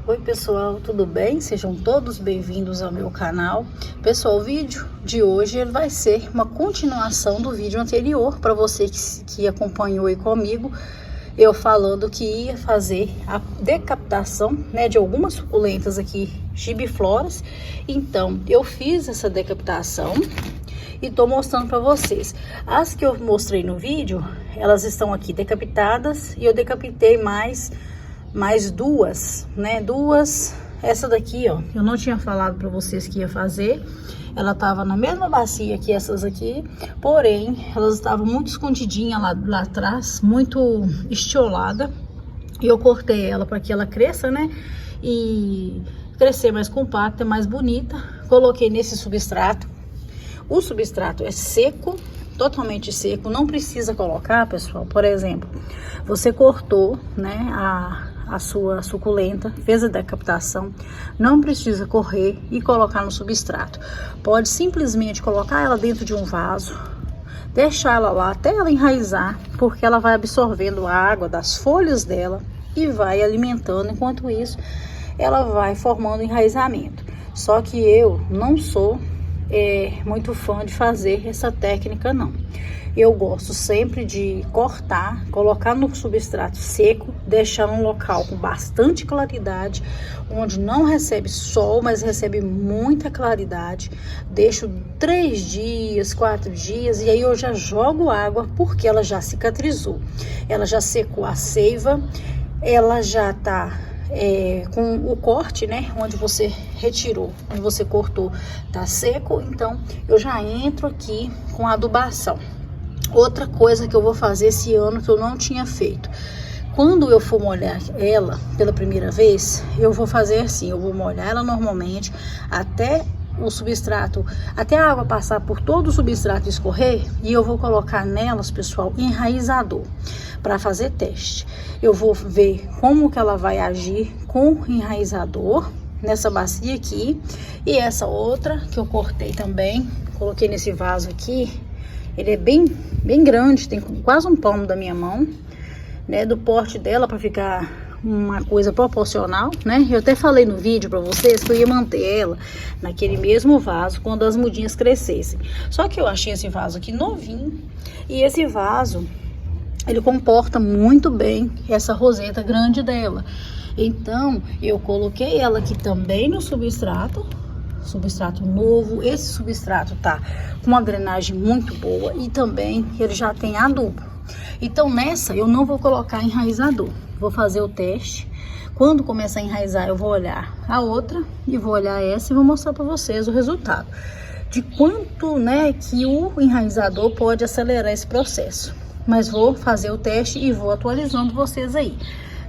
Oi pessoal, tudo bem? Sejam todos bem-vindos ao meu canal. Pessoal, o vídeo de hoje ele vai ser uma continuação do vídeo anterior, para você que acompanhou aí comigo, eu falando que ia fazer a decapitação, né, de algumas suculentas aqui, gibifloras. Então, eu fiz essa decapitação e tô mostrando para vocês. As que eu mostrei no vídeo, elas estão aqui decapitadas e eu decapitei mais duas, né? Essa daqui, ó, eu não tinha falado para vocês que ia fazer. Ela tava na mesma bacia que essas aqui, porém, elas estavam muito escondidinhas lá atrás, muito estiolada. E eu cortei ela para que ela cresça, né? E crescer mais compacta, mais bonita. Coloquei nesse substrato. O substrato é seco, totalmente seco, não precisa colocar, pessoal. Por exemplo, você cortou, né, a sua suculenta, fez a decapitação, não precisa correr e colocar no substrato. Pode simplesmente colocar ela dentro de um vaso, deixar ela lá até ela enraizar, porque ela vai absorvendo a água das folhas dela e vai alimentando. Enquanto isso, ela vai formando enraizamento. Só que eu não sou muito fã de fazer essa técnica, não. Eu gosto sempre de cortar, colocar no substrato seco, deixar num local com bastante claridade, onde não recebe sol, mas recebe muita claridade. Deixo 3 dias, 4 dias, e aí eu já jogo água, porque ela já cicatrizou. Ela já secou a seiva, ela já tá com o corte, né, onde você retirou, onde você cortou, tá seco. Então eu já entro aqui com a adubação. Outra coisa que eu vou fazer esse ano que eu não tinha feito: quando eu for molhar ela pela primeira vez, eu vou fazer assim, eu vou molhar ela normalmente até o substrato, até a água passar por todo o substrato e escorrer, e eu vou colocar nelas, pessoal, enraizador, para fazer teste. Eu vou ver como que ela vai agir com enraizador nessa bacia aqui, e essa outra que eu cortei também, coloquei nesse vaso aqui. Ele é bem grande, tem quase um palmo da minha mão, né, do porte dela, para ficar uma coisa proporcional, né? Eu até falei no vídeo para vocês que eu ia manter ela naquele mesmo vaso quando as mudinhas crescessem. Só que eu achei esse vaso aqui novinho, e esse vaso ele comporta muito bem essa roseta grande dela. Então eu coloquei ela aqui também no substrato novo. Esse substrato tá com uma drenagem muito boa e também ele já tem adubo. Então nessa eu não vou colocar enraizador, vou fazer o teste. Quando começar a enraizar, eu vou olhar a outra e vou olhar essa e vou mostrar para vocês o resultado de quanto, né, que o enraizador pode acelerar esse processo. Mas vou fazer o teste e vou atualizando vocês aí.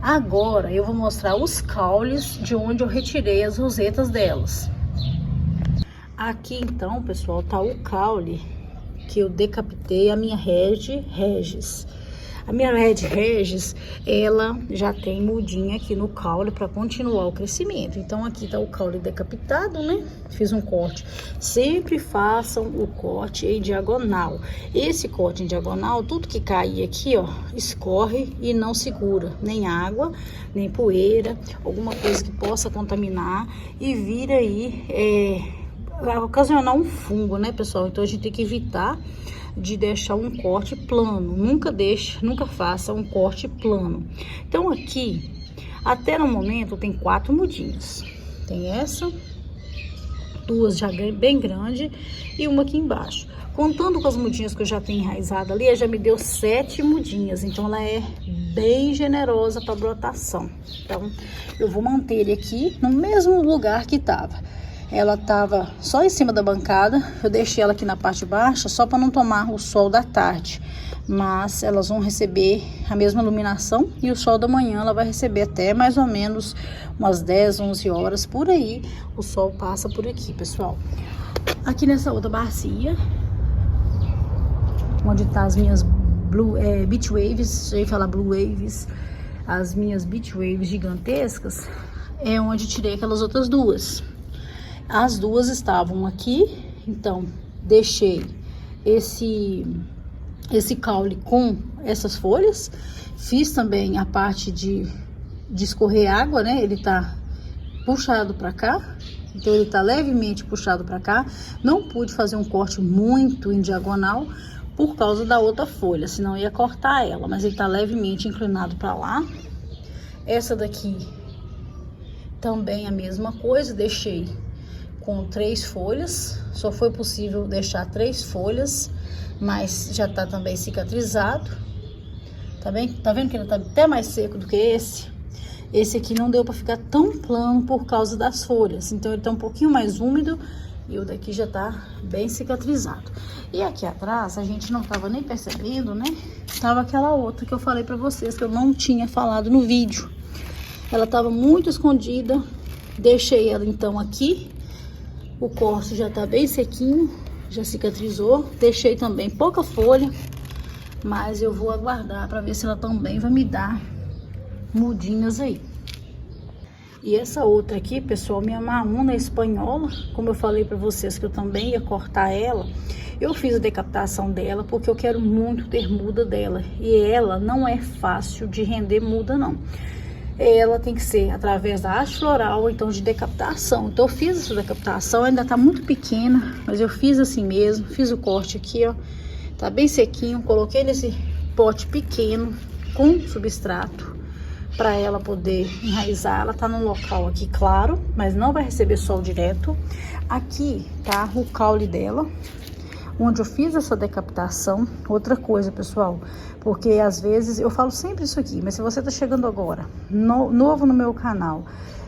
Agora eu vou mostrar os caules de onde eu retirei as rosetas delas. Aqui então, pessoal, tá o caule que eu decapitei, a minha Red Regis. A minha Red Regis, ela já tem mudinha aqui no caule para continuar o crescimento. Então aqui tá o caule decapitado, né? Fiz um corte. Sempre façam o corte em diagonal. Esse corte em diagonal, tudo que cair aqui, ó, escorre e não segura nem água, nem poeira, alguma coisa que possa contaminar e vir aí vai ocasionar um fungo, né, pessoal? Então a gente tem que evitar de deixar um corte plano. Nunca faça um corte plano. Então aqui, até no momento, tem 4 mudinhas. Tem essa, 2 já bem grande e uma aqui embaixo. Contando com as mudinhas que eu já tenho enraizado ali, já me deu 7 mudinhas. Então ela é bem generosa para brotação. Então eu vou manter ele aqui no mesmo lugar que tava. Ela tava só em cima da bancada, eu deixei ela aqui na parte baixa só para não tomar o sol da tarde. Mas elas vão receber a mesma iluminação e o sol da manhã ela vai receber até mais ou menos umas 10, 11 horas por aí. O sol passa por aqui, pessoal. Aqui nessa outra bacia, onde tá as minhas beach waves, eu ia falar blue waves, as minhas beach waves gigantescas, é onde tirei aquelas outras duas. As duas estavam aqui, então deixei esse caule com essas folhas. Fiz também a parte de escorrer água, né? Ele tá puxado para cá. Então ele tá levemente puxado para cá. Não pude fazer um corte muito em diagonal por causa da outra folha, senão ia cortar ela, mas ele tá levemente inclinado para lá. Essa daqui também a mesma coisa, deixei com 3 folhas, só foi possível deixar 3 folhas, mas já tá também cicatrizado. Tá bem? Tá vendo que ele tá até mais seco do que esse? Esse aqui não deu para ficar tão plano por causa das folhas, então ele tá um pouquinho mais úmido e o daqui já tá bem cicatrizado. E aqui atrás a gente não tava nem percebendo, né? Tava aquela outra que eu falei para vocês que eu não tinha falado no vídeo. Ela tava muito escondida, deixei ela então aqui. O corte já tá bem sequinho, já cicatrizou. Deixei também pouca folha, mas eu vou aguardar para ver se ela também vai me dar mudinhas aí. E essa outra aqui, pessoal, minha mamuna espanhola, como eu falei para vocês que eu também ia cortar ela, eu fiz a decapitação dela porque eu quero muito ter muda dela. E ela não é fácil de render muda, não. Ela tem que ser através da haste floral ou então de decapitação. Então eu fiz essa decapitação, ainda tá muito pequena, mas eu fiz assim mesmo, fiz o corte aqui, ó. Tá bem sequinho, coloquei nesse pote pequeno com substrato para ela poder enraizar. Ela tá num local aqui claro, mas não vai receber sol direto. Aqui tá o caule dela, onde eu fiz essa decapitação. Outra coisa, pessoal, porque às vezes eu falo sempre isso aqui, mas se você tá chegando agora, novo no meu canal,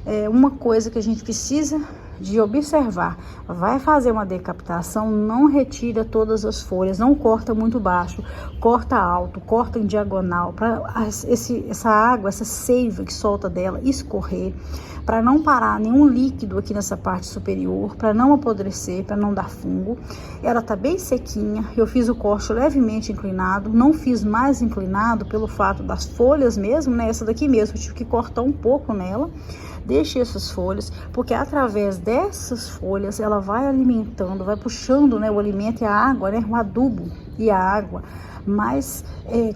é uma coisa que a gente precisa de observar. Vai fazer uma decapitação, não retira todas as folhas, não corta muito baixo, corta alto, corta em diagonal, para essa água, essa seiva que solta dela escorrer, para não parar nenhum líquido aqui nessa parte superior, para não apodrecer, para não dar fungo. Ela tá bem sequinha, eu fiz o corte levemente inclinado, não fiz mais inclinado pelo fato das folhas mesmo, né? Essa daqui mesmo, eu tive que cortar um pouco nela. Deixe essas folhas, porque através dessas folhas ela vai alimentando, vai puxando, né, o alimento e a água, né, o adubo e a água,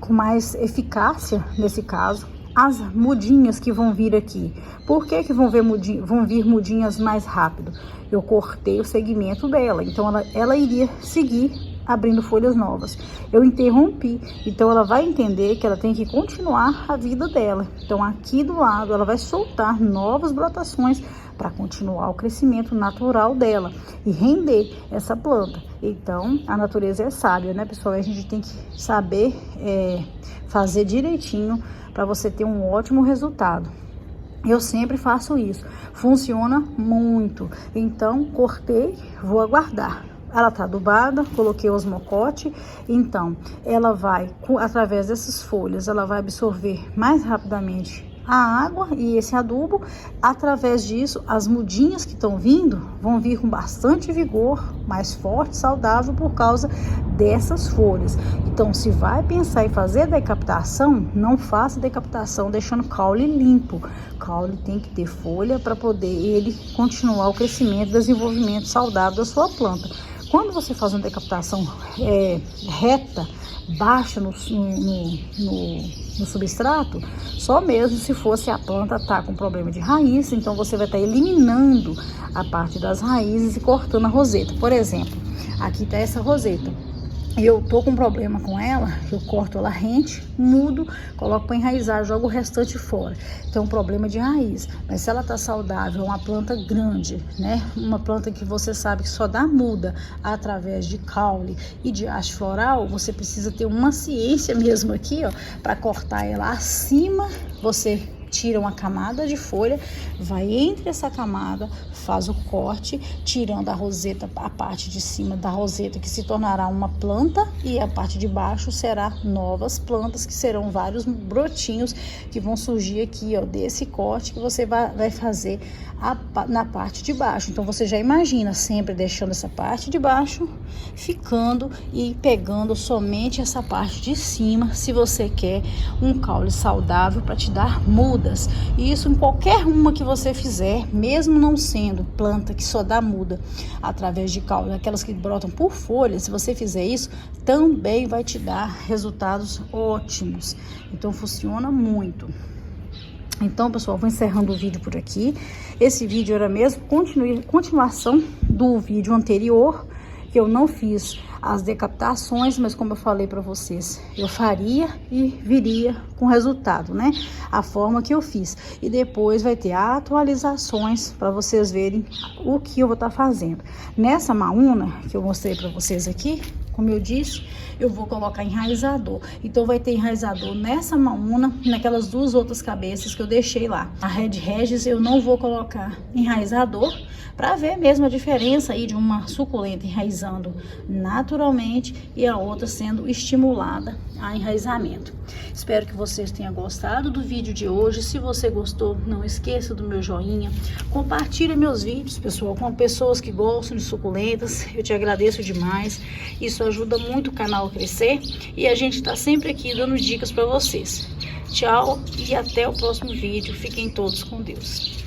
com mais eficácia nesse caso. As mudinhas que vão vir aqui, por que vão vir mudinhas mais rápido? Eu cortei o segmento dela, então ela iria seguir abrindo folhas novas. Eu interrompi, então ela vai entender que ela tem que continuar a vida dela. Então aqui do lado ela vai soltar novas brotações para continuar o crescimento natural dela e render essa planta. Então a natureza é sábia, né, pessoal? A gente tem que saber fazer direitinho para você ter um ótimo resultado. Eu sempre faço isso, funciona muito. Então cortei, vou aguardar. Ela tá adubada, coloquei os mocote, então ela vai, através dessas folhas, ela vai absorver mais rapidamente a água e esse adubo. Através disso, as mudinhas que estão vindo vão vir com bastante vigor, mais forte, saudável por causa dessas folhas. Então, se vai pensar em fazer decapitação, não faça decapitação deixando o caule limpo. O caule tem que ter folha para poder ele continuar o crescimento e desenvolvimento saudável da sua planta. Quando você faz uma decapitação reta, baixa no substrato, só mesmo se fosse a planta tá com problema de raiz, então você vai estar eliminando a parte das raízes e cortando a roseta. Por exemplo, aqui tá essa roseta. Eu tô com problema com ela, eu corto ela rente, mudo, coloco para enraizar, jogo o restante fora. Então, um problema de raiz. Mas se ela tá saudável, é uma planta grande, né? Uma planta que você sabe que só dá muda através de caule e de haste floral, você precisa ter uma ciência mesmo aqui, ó, para cortar ela acima. Você tira uma camada de folha, vai entre essa camada, faz o corte, tirando a roseta, a parte de cima da roseta que se tornará uma planta e a parte de baixo será novas plantas, que serão vários brotinhos que vão surgir aqui, ó, desse corte que você vai fazer na parte de baixo. Então você já imagina sempre deixando essa parte de baixo ficando e pegando somente essa parte de cima, se você quer um caule saudável para te dar mudas. E isso em qualquer uma que você fizer, mesmo não sendo planta que só dá muda através de caule, aquelas que brotam por folha, se você fizer isso, também vai te dar resultados ótimos. Então funciona muito. Então, pessoal, vou encerrando o vídeo por aqui. Esse vídeo era mesmo continuação do vídeo anterior, que eu não fiz as decapitações, mas como eu falei para vocês, eu faria e viria com resultado, né? A forma que eu fiz. E depois vai ter atualizações para vocês verem o que eu vou estar fazendo. Nessa maúna que eu mostrei para vocês aqui, como eu disse, eu vou colocar enraizador. Então vai ter enraizador nessa maúna, naquelas duas outras cabeças que eu deixei lá. A Red Regis eu não vou colocar enraizador, para ver mesmo a diferença aí de uma suculenta enraizando naturalmente e a outra sendo estimulada a enraizamento. Espero que vocês tenham gostado do vídeo de hoje. Se você gostou, não esqueça do meu joinha. Compartilhe meus vídeos, pessoal, com pessoas que gostam de suculentas. Eu te agradeço demais. Isso ajuda muito o canal a crescer e a gente está sempre aqui dando dicas para vocês. Tchau e até o próximo vídeo. Fiquem todos com Deus.